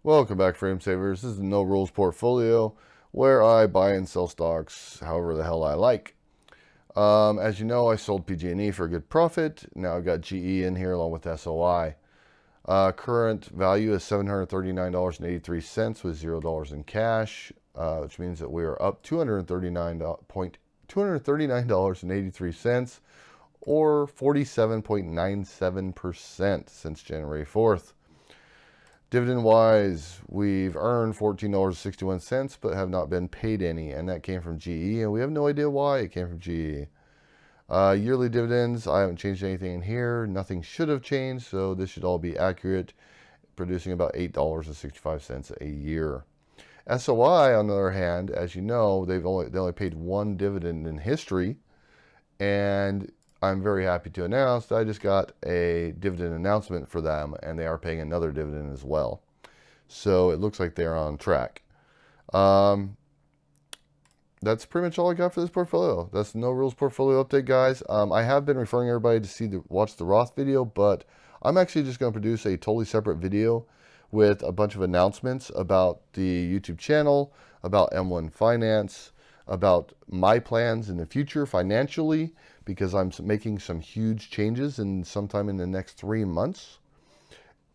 Welcome back, Frame Savers. This is the No Rules Portfolio, where I buy and sell stocks however the hell I like. As you know, I sold PG&E for a good profit. Now I've got GE in here along with SOI. Current value is $739.83 with $0 in cash, which means that we are up $239.83 or 47.97% since January 4th. Dividend-wise, we've earned $14.61, but have not been paid any, and that came from GE, and we have no idea why it came from GE. Yearly dividends, I haven't changed anything in here. Nothing should have changed, so this should all be accurate, producing about $8.65 a year. SOI, on the other hand, as you know, they only paid one dividend in history, and I'm very happy to announce that I just got a dividend announcement for them, and they are paying another dividend as well. So it looks like they're on track. That's pretty much all I got for this portfolio. That's the No Rules Portfolio update, guys. I have been referring everybody to watch the Roth video, but I'm actually just going to produce a totally separate video with a bunch of announcements about the YouTube channel, about M1 Finance, about my plans in the future financially, because I'm making some huge changes sometime in the next 3 months.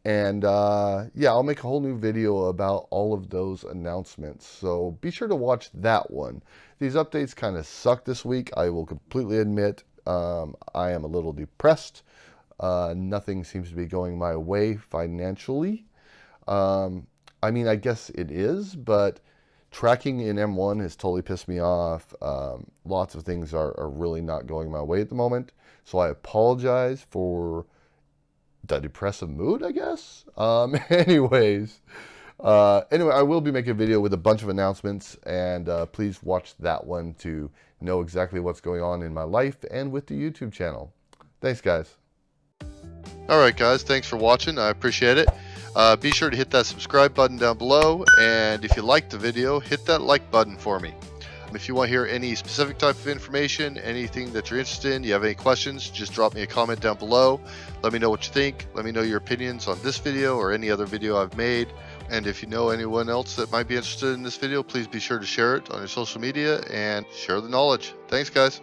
And yeah, I'll make a whole new video about all of those announcements. So be sure to watch that one. These updates kind of suck this week. I will completely admit I am a little depressed. Nothing seems to be going my way financially. I mean, I guess it is, but tracking in M1 has totally pissed me off. Lots of things are really not going my way at the moment. So I apologize for the depressive mood, I guess. Anyway, I will be making a video with a bunch of announcements, and please watch that one to know exactly what's going on in my life and with the YouTube channel. Thanks, guys. All right, guys, thanks for watching. I appreciate it. Be sure to hit that subscribe button down below, and if you liked the video, hit that like button for me. If you want to hear any specific type of information, anything that you're interested in, you have any questions, just drop me a comment down below. Let me know what you think. Let me know your opinions on this video or any other video I've made. And if you know anyone else that might be interested in this video, please be sure to share it on your social media and share the knowledge. Thanks, guys.